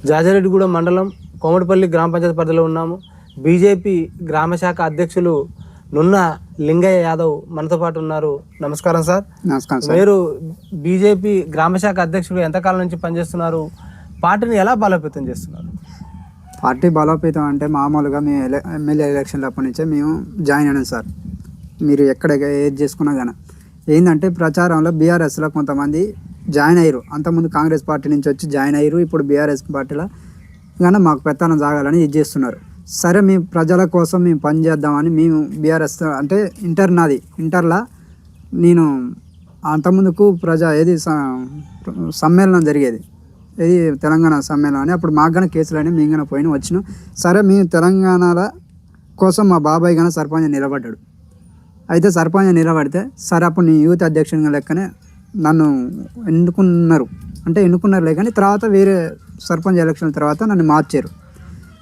జాజిరెడ్డిగూడెం మండలం కోమటిపల్లి గ్రామ పంచాయతీ పరిధిలో ఉన్నాము. బీజేపీ గ్రామ శాఖ అధ్యక్షులు నున్న లింగయ్య యాదవ్ మనతో పాటు ఉన్నారు. నమస్కారం సార్. నమస్కారం సార్. మీరు బీజేపీ గ్రామ శాఖ అధ్యక్షులు ఎంతకాలం నుంచి పనిచేస్తున్నారు? పార్టీని ఎలా బలోపేతం చేస్తున్నారు? పార్టీ బలోపేతం అంటే మామూలుగా మేము ఎమ్మెల్యే ఎలక్షన్లప్పటి నుంచే మేము జాయిన్ అయినాం సార్. మీరు ఎక్కడ ఏది చేసుకున్నా కానీ ఏంటంటే ప్రచారంలో బీఆర్ఎస్లో కొంతమంది జాయిన్ అయ్యారు. అంతకుముందు కాంగ్రెస్ పార్టీ నుంచి వచ్చి జాయిన్ అయ్యారు. ఇప్పుడు బీఆర్ఎస్ పార్టీలో కానీ మాకు పెత్తనం సాగాలని ఇది చేస్తున్నారు. సరే మేము ప్రజల కోసం మేము పనిచేద్దామని మేము బీఆర్ఎస్ అంటే ఇంటర్లో నేను అంతకుముందుకు సమ్మేళనం జరిగేది, ఇది తెలంగాణ సమ్మేళనం అని. అప్పుడు మాకు కానీ కేసులు అని మేము కానీ పోయినా వచ్చినాం. సరే మేము తెలంగాణల కోసం మా బాబాయ్ కానీ సర్పంచ్ నిలబడ్డాడు. అయితే సర్పంచ్ నిలబడితే సరే అప్పుడు నీ యూత్ అధ్యక్షునిగా లెక్కనే నన్ను ఎన్నుకున్నారు కానీ తర్వాత వేరే సర్పంచ్ ఎలక్షన్ తర్వాత నన్ను మార్చారు.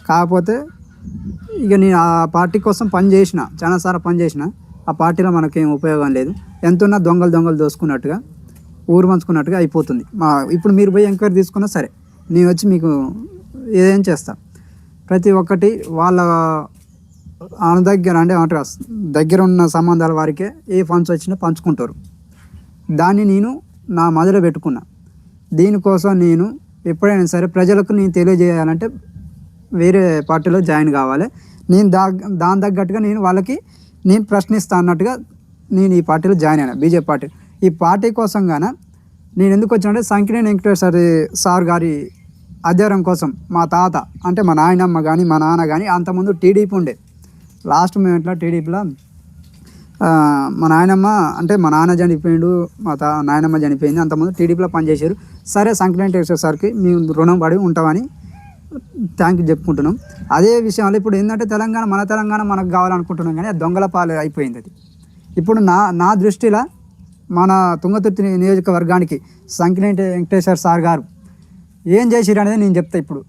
కాకపోతే ఇక నేను ఆ పార్టీ కోసం చాలాసార్లు పని చేసిన ఆ పార్టీలో మనకేం ఉపయోగం లేదు. ఎంతున్నా దొంగలు దోసుకున్నట్టుగా ఊరు పంచుకున్నట్టుగా అయిపోతుంది. ఇప్పుడు మీరు పోయి ఎంక్వైరీ తీసుకున్నా సరే నేను వచ్చి మీకు ఏదేం చేస్తా. ప్రతి ఒక్కటి వాళ్ళ దగ్గర అంటే దగ్గర ఉన్న సంబంధాల వారికే ఏ ఫండ్స్ వచ్చినా పంచుకుంటారు. దాన్ని నేను నా మదిలో పెట్టుకున్నా. దీనికోసం నేను ఎప్పుడైనా సరే ప్రజలకు నేను తెలియజేయాలంటే వేరే పార్టీలో జాయిన్ కావాలి. నేను దాని తగ్గట్టుగా నేను ప్రశ్నిస్తా అన్నట్టుగా నేను ఈ పార్టీలో జాయిన్ అయినా, బీజేపీ పార్టీ. ఈ పార్టీ కోసం గాన నేను ఎందుకు వచ్చినంటే సంకినేని వెంకటేశ్వర సార్ గారి ఆధ్వర్యం కోసం. మా తాత అంటే మా నాయనమ్మ కానీ మా నాన్న కానీ అంతకుముందు టీడీపీ ఉండే. లాస్ట్ మూమెంట్లో టీడీపీలో మా నాయనమ్మ అంటే మా నాన్న చనిపోయిండు, నాయనమ్మ చనిపోయింది. అంతకుముందు టీడీపీలో పనిచేశారు. సరే సంకినేని వెంకటేశ్వర సార్కి మేము రుణం పడి ఉంటామని థ్యాంక్ యూ చెప్పుకుంటున్నాం. అదే విషయంలో ఇప్పుడు ఏంటంటే మన తెలంగాణ మనకు కావాలనుకుంటున్నాం కానీ అది దొంగల పాలు అయిపోయింది. అది ఇప్పుడు నా దృష్టిలో మన తుంగతుర్తి నియోజకవర్గానికి సంకినేని వెంకటేశ్వర సార్ గారు ఏం చేసిరు అనేది నేను చెప్తా. ఇప్పుడు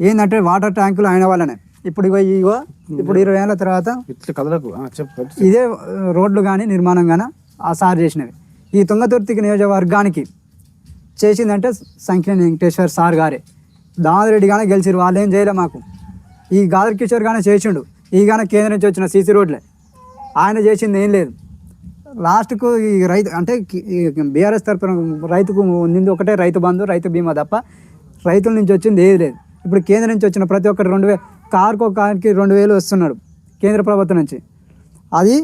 ఏంటంటే వాటర్ ట్యాంకులు ఆయన వల్లనే ఇప్పుడు 20 ఏళ్ళ తర్వాత ఇదే రోడ్లు కానీ నిర్మాణం కానీ ఆ సార్ చేసినవి. ఈ తుంగతుర్తికి నియోజకవర్గానికి చేసిందంటే సంకినేని వెంకటేశ్వర సార్ గారే. దామోదరెడ్డి కానీ గెలిచిరు, వాళ్ళు ఏం చేయలే మాకు. ఈ గాదర్ కిషోర్ కానీ చేసిండు, ఈ కానీ కేంద్రం నుంచి వచ్చిన సీసీ రోడ్లే. ఆయన చేసింది ఏం లేదు. లాస్ట్కు ఈ రైతు అంటే బీఆర్ఎస్ తరఫున రైతుకు నింది ఒకటే రైతు బంధు, రైతు బీమా తప్ప రైతుల నుంచి వచ్చింది ఏది లేదు. ఇప్పుడు కేంద్రం నుంచి వచ్చిన ప్రతి ఒక్కటి 2000 కార్కి 2000 వస్తున్నాడు కేంద్ర ప్రభుత్వం నుంచి. అది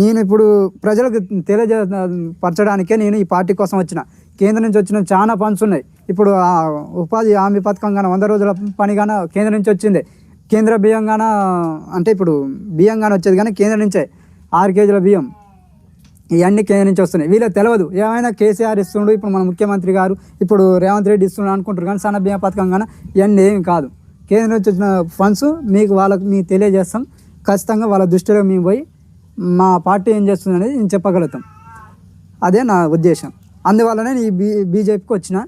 నేను ఇప్పుడు ప్రజలకు తెలియపరచడానికే నేను ఈ పార్టీ కోసం వచ్చిన. కేంద్రం నుంచి వచ్చిన చాలా ఫండ్స్ ఉన్నాయి. ఇప్పుడు ఉపాధి హామీ పథకం కానీ 100 రోజుల పని కానీ కేంద్రం నుంచి వచ్చింది. కేంద్ర బియ్యం కానీ అంటే ఇప్పుడు బియ్యం కానీ వచ్చేది కానీ కేంద్రం నుంచే 6 కేజీల బియ్యం ఇవన్నీ కేంద్రం నుంచి వస్తున్నాయి. వీళ్ళకి తెలియదు. ఏమైనా కేసీఆర్ ఇస్తుండు, ఇప్పుడు మన ముఖ్యమంత్రి గారు ఇప్పుడు రేవంత్ రెడ్డి ఇస్తుండు అనుకుంటారు కానీ సన్న బియ్యం పథకం కానీ ఇవన్నీ ఏమి కాదు. కేంద్రం నుంచి వచ్చిన ఫండ్స్ వాళ్ళకి మీకు తెలియజేస్తాం. ఖచ్చితంగా వాళ్ళ దృష్టిలో మేము పోయి మా పార్టీ ఏం చేస్తుంది అనేది నేను చెప్పగలుగుతాం. అదే నా ఉద్దేశం. అందువల్లనే ఈ బీజేపీకి వచ్చిన.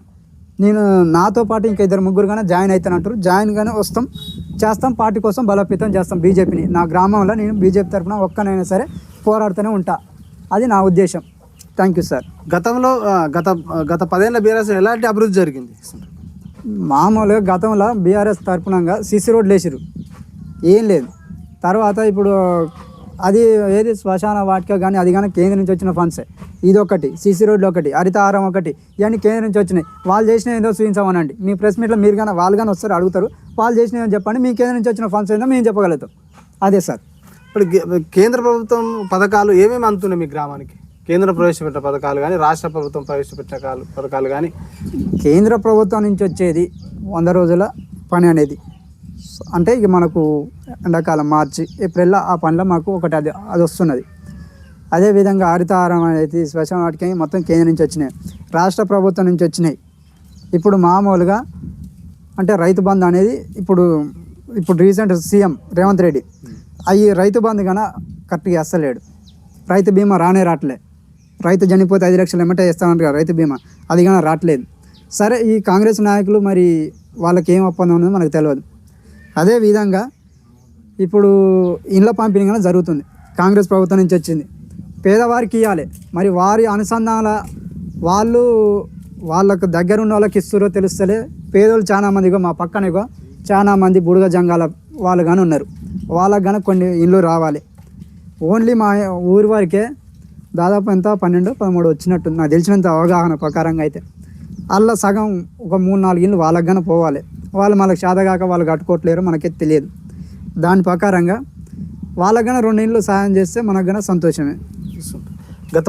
నేను నాతో పాటు ఇంకా 2-3 కానీ జాయిన్ అవుతానంటారు. జాయిన్ కానీ చేస్తాం. పార్టీ కోసం బలోపేతం చేస్తాం బీజేపీని. నా గ్రామంలో నేను బీజేపీ తరఫున ఒక్కనైనా సరే పోరాడుతూనే ఉంటా. అది నా ఉద్దేశం. Thank you sir. గతంలో గత 10 ఏళ్ళ బీఆర్ఎస్ ఎలాంటి అభివృద్ధి జరిగింది? మామూలుగా గతంలో బీఆర్ఎస్ తరఫునంగా సీసీ రోడ్లు వేసారు, ఏం లేదు. తర్వాత ఇప్పుడు అది ఏది శ్మశాన వాటిక కానీ అది కానీ కేంద్రం నుంచి వచ్చిన ఫండ్సే. ఇది ఒకటి, సీసీ రోడ్లు ఒకటి, హరితహారం ఒకటి, ఇవన్నీ కేంద్రం నుంచి వచ్చినాయి. వాళ్ళు చేసిన ఏదో చూపించామనండి. మీ ప్రెస్ మీట్లో మీరు కానీ వాళ్ళు కానీ వస్తారు, అడుగుతారు. వాళ్ళు చేసిన ఏమో చెప్పండి, మీ కేంద్రం నుంచి వచ్చిన ఫండ్స్ ఏందో మేము చెప్పగలుగుతాం. అదే సార్. ఇప్పుడు కేంద్ర ప్రభుత్వం పథకాలు ఏమేమి అందుతున్నాయి మీ గ్రామానికి? కేంద్రం ప్రవేశపెట్టిన పథకాలు కానీ రాష్ట్ర ప్రభుత్వం ప్రవేశపెట్టిన పథకాలు కానీ? కేంద్ర ప్రభుత్వం నుంచి వచ్చేది 100 రోజుల పని అనేది. అంటే ఇక మనకు ఎండాకాలం మార్చి ఏప్రిల్లో ఆ పనిలో మాకు ఒకటి అది వస్తున్నది. అదేవిధంగా హరితహారం అనేది శ్మశాన వాటికి మొత్తం కేంద్రం నుంచి వచ్చినాయి, రాష్ట్ర ప్రభుత్వం నుంచి వచ్చినాయి. ఇప్పుడు మామూలుగా అంటే రైతు బంధు అనేది ఇప్పుడు రీసెంట్ సీఎం రేవంత్ రెడ్డి అవి రైతు బంధు కన్నా కరెక్ట్గా వేస్తలేడు. రైతు బీమా రావట్లే. రైతు చనిపోతే 5 లక్షలు ఏమంటే వేస్తామంటారు కదా, రైతు బీమా అది కానీ రావట్లేదు. సరే ఈ కాంగ్రెస్ నాయకులు మరి వాళ్ళకి ఏం ఒప్పందం ఉన్నదో మనకు తెలియదు. అదేవిధంగా ఇప్పుడు ఇండ్ల పంపిణీ కానీ జరుగుతుంది, కాంగ్రెస్ ప్రభుత్వం నుంచి వచ్చింది. పేదవారికి ఇవ్వాలి, మరి వారి అనుసంధానాల వాళ్ళకు దగ్గర ఉన్న వాళ్ళకి ఇస్తారో తెలుస్తలే, పేదోళ్ళు చాలా మందిగా మా పక్కనగా చాలా మంది బుడుగ జంగాల వాళ్ళు కానీ ఉన్నారు. వాళ్ళకి కానీ కొన్ని ఇల్లు రావాలి. ఓన్లీ మా ఊరి వారికే దాదాపు ఎంత 12-13 వచ్చినట్టు నాకు తెలిసినంత అవగాహన ప్రకారంగా అయితే అలా సగం ఒక 3-4 ఇల్లు వాళ్ళకి కానీ పోవాలి. వాళ్ళు మనకు శాతగాక వాళ్ళు కట్టుకోవట్లేరు, మనకైతే తెలియదు. దాని ప్రకారంగా వాళ్ళకి కానీ 2 ఇళ్ళు సాయం చేస్తే మనకు కానీ సంతోషమే. గత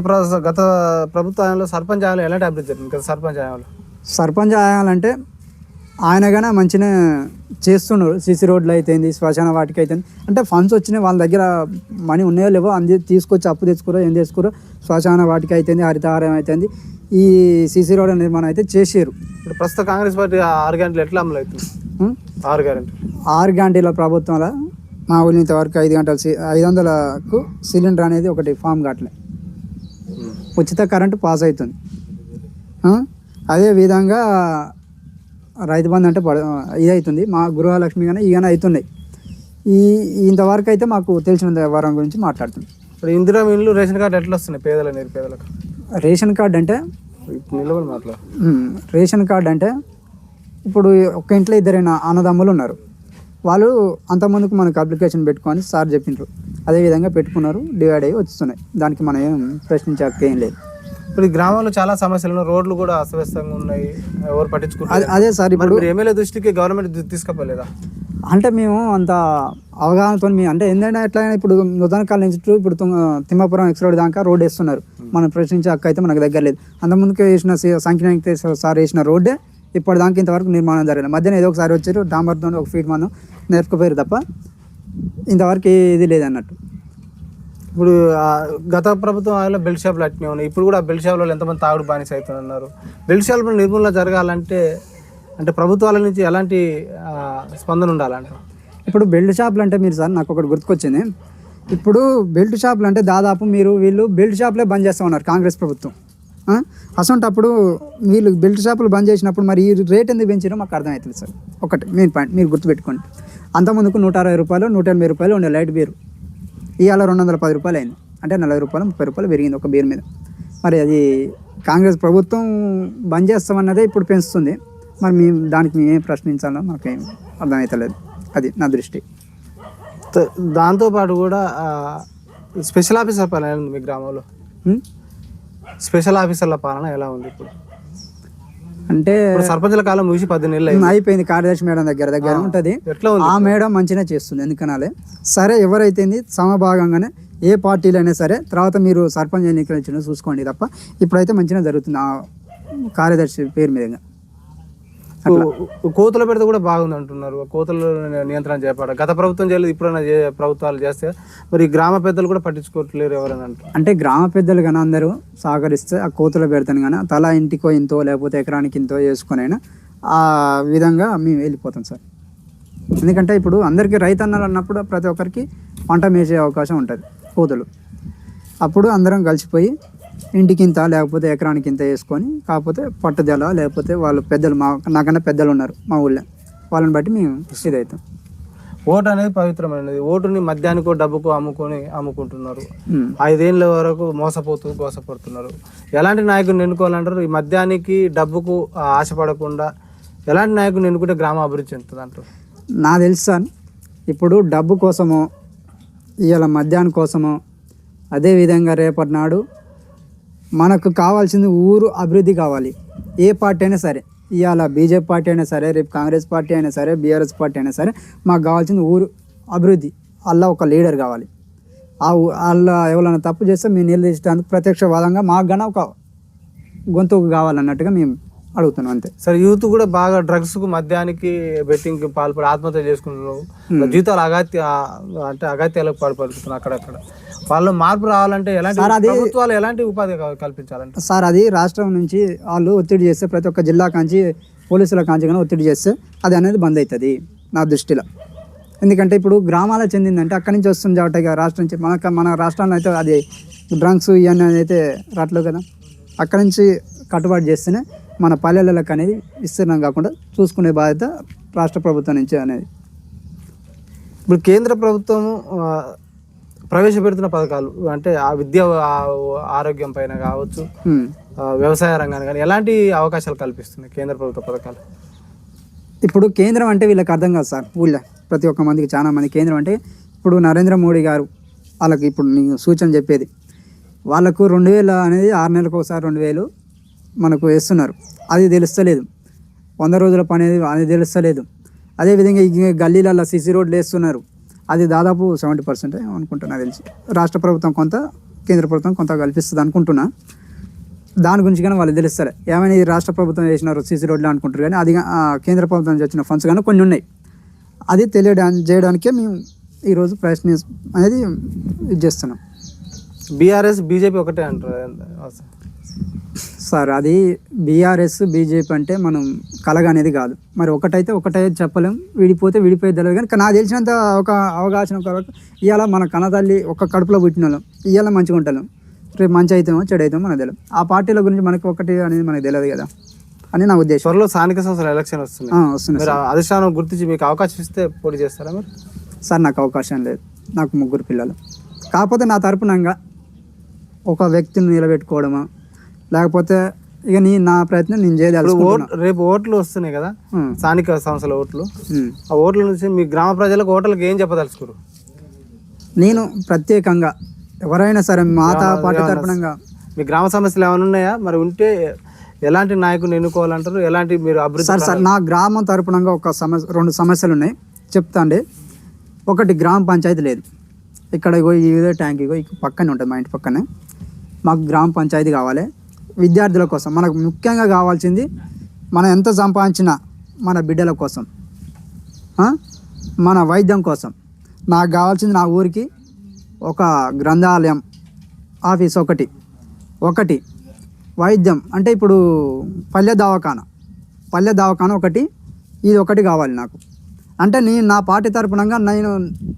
ప్రభుత్వంలో సర్పంచ్ ఆయాలు ఎలాంటి అభివృద్ధి జరిగింది? గత సర్పంచ్ ఆయాలంటే ఆయన కానీ మంచిగా చేస్తున్నారు. సిసి రోడ్లు అయితేంది, శ్మశాన వాటికి అయితే అంటే ఫండ్స్ వచ్చినాయి, వాళ్ళ దగ్గర మనీ ఉన్నాయో లేవో అంది తీసుకొచ్చి అప్పు తెచ్చుకోరో ఏం తెచ్చుకోరో శ్మశాన వాటికి అయితేంది, హరితహారం అయితేంది, ఈ సిసి రోడ్ నిర్మాణం అయితే చేసారు. ఇప్పుడు ప్రస్తుత కాంగ్రెస్ పార్టీ 6 గంటలు ఎట్లా అమలు అవుతుంది? 6 గంటల ప్రభుత్వంలో మా ఊళ్ళో ఇంతవరకు 5 గంటలు 500కు సిలిండర్ అనేది ఒకటి ఫామ్ కావట్లే. ఉచిత కరెంటు పాస్ అవుతుంది. అదే విధంగా రైతు బంధు అంటే ఇది అవుతుంది. మా గృహలక్ష్మి కానీ ఇవన్నీ అవుతున్నాయి. ఇంతవరకు అయితే మాకు తెలిసిన వారం గురించి మాట్లాడుతున్నాం. ఇప్పుడు ఇందిరా ఇల్లు రేషన్ కార్డు ఎట్లా వస్తున్నాయి పేదలకు? రేషన్ కార్డు అంటే రేషన్ కార్డు అంటే ఇప్పుడు ఒక ఇంట్లో 2 అన్నదమ్ములు ఉన్నారు. వాళ్ళు అంతకుముందుకు మనకు అప్లికేషన్ పెట్టుకొని సార్ చెప్పిండ్రు, అదేవిధంగా పెట్టుకున్నారు, డివైడ్ అయ్యి వస్తున్నాయి. దానికి మనం ఏం ప్రశ్నించే ఏం లేదు. ఇప్పుడు ఈ గ్రామంలో చాలా సమస్యలు ఉన్నాయి, రోడ్లు కూడా అస్తవ్యస్తంగా ఉన్నాయి, ఎవరు పట్టించుకుంటారు? అదే సార్ ఇప్పుడు ఎమ్మెల్యే దృష్టికి గవర్నమెంట్ తీసుకుపోలేదా? అంటే మేము అంత అవగాహనతో అంటే ఏంటంటే ఎట్లయినా ఇప్పుడు నూతన కాలనీ నుంచి ఇప్పుడు తిమ్మాపురం ఎక్స్ రోడ్ దాకా రోడ్ వేస్తున్నారు. మనం ప్రశ్నించే హక్కు అయితే మనకు దగ్గర లేదు. అంతకుముందుకే వేసిన సంఖ్య సార్ వేసిన రోడ్డే ఇప్పటిదాకా ఇంతవరకు నిర్మాణం జరగలేదు. మధ్యన ఏదో ఒకసారి వచ్చారు డాంబర్తో 1 ఫీట్ మనం నేర్చుకుపోయారు తప్ప ఇంతవరకు ఇది లేదన్నట్టు. ఇప్పుడు గత ప్రభుత్వం బెల్ట్ షాపులు అట్నే ఉన్నాయి. ఇప్పుడు కూడా బెల్ట్ షాపులలో ఎంతమంది తాగుడు బానిస అవుతున్నారు? బెల్ట్ షాపుల నిర్మూలన జరగాలంటే అంటే ప్రభుత్వాల నుంచి ఎలాంటి స్పందన ఉండాలంట? ఇప్పుడు బెల్ట్ షాపులు అంటే మీరు సార్ నాకు ఒకటి గుర్తుకొచ్చింది. ఇప్పుడు బెల్ట్ షాపులు అంటే దాదాపు వీళ్ళు బెల్ట్ షాపులే బంద్ చేస్తూ ఉన్నారు కాంగ్రెస్ ప్రభుత్వం. అసలు వీళ్ళు బెల్ట్ షాపులు బంద్ చేసినప్పుడు మరి ఈ రేట్ ఎందుకు పెంచారో మాకు అర్థమవుతుంది సార్. ఒకటి మెయిన్ పాయింట్ మీరు గుర్తుపెట్టుకోండి. అంతకుముందుకు 160 రూపాయలు 180 రూపాయలు ఉండే లైట్ బీరు, ఇవాళ 210 రూపాయలు అయింది. అంటే 40 రూపాయలు 30 రూపాయలు పెరిగింది ఒక బీర్ మీద. మరి అది కాంగ్రెస్ ప్రభుత్వం బంద్ చేస్తామన్నదే ఇప్పుడు పెంచుతుంది. మరి దానికి మేమేం ప్రశ్నించాలో మాకేం అర్థమవుతలేదు. అది నా దృష్టి. దాంతోపాటు కూడా స్పెషల్ ఆఫీసర్ పాలన ఎలా ఉంది మీ గ్రామంలో? స్పెషల్ ఆఫీసర్ల పాలన ఎలా ఉంది ఇప్పుడు? అంటే సర్పంచుల కాలం ముగిసి 10 నెలలు అయిపోయింది. కార్యదర్శి మేడం దగ్గర ఉంటుంది. ఆ మేడం మంచిగా చేస్తుంది. ఎందుకనాలే సరే ఎవరైతే సమభాగంగానే ఏ పార్టీలు అయినా సరే తర్వాత మీరు సర్పంచ్ ఎన్నికలు చూసుకోండి తప్ప ఇప్పుడైతే మంచిగా జరుగుతుంది ఆ కార్యదర్శి పేరు మీద. కోతుల పెడితే కూడా బాగుంది అంటున్నారు. కోతుల నియంత్రణ చేపట్టాలి. గత ప్రభుత్వం చేయలేదు, ఇప్పుడైనా ప్రభుత్వాలు చేస్తే మరి గ్రామ పెద్దలు కూడా పట్టించుకోవట్లేరు ఎవరైనా అంటే గ్రామ పెద్దలు కానీ అందరూ సహకరిస్తే ఆ కోతుల పెడతాను కానీ తలా ఇంటికో ఇంతో లేకపోతే ఎకరానికి ఇంతో వేసుకొని అయినా ఆ విధంగా మేము వెళ్ళిపోతాం సార్. ఎందుకంటే ఇప్పుడు అందరికీ రైతన్నలు అన్నప్పుడు ప్రతి ఒక్కరికి పంట మేసే అవకాశం ఉంటుంది కోతులు. అప్పుడు అందరం కలిసిపోయి ఇంటికింత లేకపోతే ఎకరానికి ఇంత వేసుకొని కాకపోతే పట్టుదల లేకపోతే వాళ్ళు పెద్దలు నాకన్నా పెద్దలు ఉన్నారు మా ఊళ్ళో, వాళ్ళని బట్టి మేము ఇదవుతాం. ఓటు అనేది పవిత్రమైనది. ఓటుని మద్యానికో డబ్బుకో అమ్ముకుంటున్నారు. 5 ఏళ్ళ వరకు మోసపడుతున్నారు. ఎలాంటి నాయకుడిని ఎన్నుకోవాలంటారు? ఈ మద్యానికి డబ్బుకు ఆశపడకుండా ఎలాంటి నాయకుడిని ఎన్నుకుంటే గ్రామ అభివృద్ధి చెందుతుంది అంటారు? నాకు తెలుసు సార్, ఇప్పుడు డబ్బు కోసమో ఇవాళ మద్యాన్ని కోసమో అదేవిధంగా రేపటి నాడు మనకు కావాల్సింది ఊరు అభివృద్ధి కావాలి. ఏ పార్టీ అయినా సరే, ఇవాళ బీజేపీ పార్టీ అయినా సరే, రేపు కాంగ్రెస్ పార్టీ అయినా సరే, బీఆర్ఎస్ పార్టీ అయినా సరే, మాకు కావాల్సింది ఊరు అభివృద్ధి. అలా ఒక లీడర్ కావాలి. అలా ఎవరైనా తప్పు చేస్తే మేము నిలదీయడానికి ప్రత్యక్షవాదంగా మాకు గన ఒక గొంతుకు కావాలన్నట్టుగా మేము అడుగుతున్నాం అంతే. సరే, యూత్ కూడా బాగా డ్రగ్స్కు మద్యానికి బెట్టింగ్కి పాల్పడి ఆత్మహత్య చేసుకుంటున్నారు. జీవితాలు అగత్యాలకు పాల్పడుతున్నారు అక్కడక్కడ. వాళ్ళు మార్పు రావాలంటే ఎలాంటి ప్రభుత్వాలు ఎలాంటి ఉపాధి కల్పించాలంటే? సార్ అది రాష్ట్రం నుంచి వాళ్ళు ఒత్తిడి చేస్తే ప్రతి ఒక్క జిల్లా కాంచి పోలీసుల కాంచి కానీ ఒత్తిడి చేస్తే అది అనేది బంద్ అవుతుంది నా దృష్టిలో. ఎందుకంటే ఇప్పుడు గ్రామాలకు చెందిందంటే అక్కడి నుంచి వస్తుంది కాబట్టి రాష్ట్రం నుంచి మన రాష్ట్రంలో అయితే అది డ్రగ్స్ ఇవన్నీ అయితే రావట్లేదు కదా. అక్కడి నుంచి కట్టుబాటు చేస్తేనే మన పల్లెలకు అనేది విస్తీర్ణం కాకుండా చూసుకునే బాధ్యత రాష్ట్ర ప్రభుత్వం నుంచి అనేది. ఇప్పుడు కేంద్ర ప్రభుత్వము ప్రవేశపెడుతున్న పథకాలు అంటే ఆ విద్య ఆరోగ్యం పైన కావచ్చు, వ్యవసాయ రంగాన్ని కానీ ఎలాంటి అవకాశాలు కల్పిస్తున్నాయి కేంద్ర ప్రభుత్వ పథకాలు? ఇప్పుడు కేంద్రం అంటే వీళ్ళకి అర్థం కాదు సార్. ఊళ్ళో ప్రతి ఒక్క మందికి చాలా మంది కేంద్రం అంటే ఇప్పుడు నరేంద్ర మోడీ గారు వాళ్ళకి ఇప్పుడు నేను సూచన చెప్పేది, వాళ్ళకు 2000 అనేది 6 నెలలకు ఒకసారి 2000 మనకు వేస్తున్నారు. అది తెలుస్తలేదు. 100 రోజుల పని అనేది అది తెలుస్తలేదు. అదేవిధంగా ఈ గల్లీలలో సిసి రోడ్లు వేస్తున్నారు. అది దాదాపు 70% అనుకుంటున్నా తెలిసి. రాష్ట్ర ప్రభుత్వం కొంత, కేంద్ర ప్రభుత్వం కొంత కల్పిస్తుంది అనుకుంటున్నా. దాని గురించి కానీ వాళ్ళు తెలుస్తారు. ఏమైనా ఈ రాష్ట్ర ప్రభుత్వం వేసినారు సిసి రోడ్లు అనుకుంటారు, కానీ అది కేంద్ర ప్రభుత్వం నుంచి వచ్చిన ఫండ్స్ కానీ కొన్ని ఉన్నాయి. అది చేయడానికే మేము ఈరోజు ప్రయత్నం అనేది ఇది చేస్తున్నాం. బీఆర్ఎస్ బీజేపీ ఒకటే అంటారు సార్. అది బీఆర్ఎస్ బీజేపీ అంటే మనం కలగ అనేది కాదు. మరి ఒకటైతే ఒకటే చెప్పలేం, విడిపోతే విడిపోయి తెలియదు. కానీ నాకు తెలిసినంత ఒక అవగాహన కొరకు ఇవాళ మన కన్నతల్లి ఒక కడుపులో పుట్టిన వాళ్ళం, ఇవాళ మంచిగా ఉంటాం, రేపు మంచి అవుతామో చెడు అవుతామో మనకు తెలియదు. ఆ పార్టీల గురించి మనకి ఒకటి అనేది మనకు తెలియదు కదా అని నా ఉద్దేశం. త్వరలో స్థానిక సంస్థల ఎలక్షన్ వస్తుంది. వస్తుంది. అధిష్టానం గుర్తించి మీకు అవకాశం ఇస్తే పోటీ చేస్తారా మీరు? సార్ నాకు అవకాశం లేదు. నాకు 3 పిల్లలు. కాకపోతే నా తరపునంగా ఒక వ్యక్తిని నిలబెట్టుకోవడమా, లేకపోతే ఇక నా ప్రయత్నం నేను చేయదలుచుకున్నా. రేపు ఓట్లు వస్తున్నాయి కదా, స్థానిక సంస్థల ఓట్లు. ఆ ఓట్ల నుంచి మీ గ్రామ ప్రజలకు ఓట్లకు ఏం చెప్పదలుచుకోరు? నేను ప్రత్యేకంగా ఎవరైనా సరే మాతా పార్టీ తరపునంగా మీ గ్రామ సమస్యలు ఏమైనా ఉన్నాయా? మరి ఉంటే ఎలాంటి నాయకుని ఎన్నుకోవాలంటారు? ఎలాంటి మీరు అభివృద్ధి? సార్ నా గ్రామం తరపునంగా ఒక సమస్య 2 సమస్యలు ఉన్నాయి, చెప్తా అండి. ఒకటి గ్రామ పంచాయతీ లేదు. ఇక్కడ ఇగో ఇదే ట్యాంక్ ఇగో పక్కనే ఉంటుంది, మా ఇంటి పక్కనే. మాకు గ్రామ పంచాయతీ కావాలి. విద్యార్థుల కోసం మనకు ముఖ్యంగా కావాల్సింది, మనం ఎంత సంపాదించినా మన బిడ్డల కోసం, మన వైద్యం కోసం. నాకు కావాల్సింది నా ఊరికి ఒక గ్రంథాలయం ఆఫీస్ ఒకటి వైద్యం అంటే ఇప్పుడు పల్లె దవాఖాన ఒకటి, ఇది ఒకటి కావాలి నాకు. అంటే నేను నా పార్టీ తరపునంగా నేను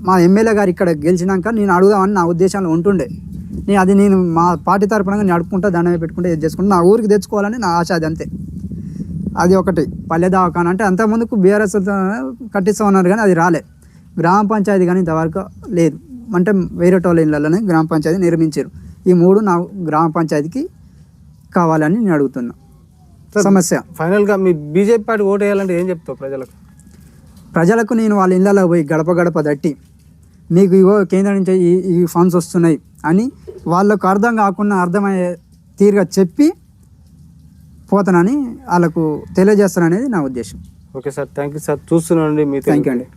మా ఎమ్మెల్యే గారు ఇక్కడ గెలిచినాక నేను అడుగుదామని నా ఉద్దేశంలో ఉంటుండే. నేను మా పార్టీ తరపునంగా నడుపుకుంటా, దండమే పెట్టుకుంటే ఇది చేసుకుంటా నా ఊరికి తెచ్చుకోవాలని నా ఆశ. అది అంతే. అది ఒకటి పల్లె దవాఖాన అంటే అంతకుముందుకు బీఆర్ఎస్ కట్టిస్తామన్నారు కానీ అది రాలే. గ్రామ పంచాయతీ కానీ ఇంతవరకు లేదు. అంటే వేరే టోళ్ళ ఇళ్ళలోనే గ్రామ పంచాయతీ నిర్మించారు. ఈ 3 నా గ్రామ పంచాయతీకి కావాలని నేను అడుగుతున్నా. సమస్య ఫైనల్గా మీ బీజేపీ పార్టీ ఓటు వేయాలంటే ఏం చెప్తావు ప్రజలకు? నేను వాళ్ళ ఇళ్ళలో పోయి గడప తట్టి మీకు ఇగో కేంద్రం నుంచి ఈ ఫండ్స్ వస్తున్నాయి అని వాళ్ళకు అర్థం కాకుండా అర్థమయ్యే తీరుగా చెప్పి పోతానని వాళ్ళకు తెలియజేస్తాననేది నా ఉద్దేశం. Okay sir, thank you sir. చూస్తున్నానండి మీ. థ్యాంక్ యూ అండి.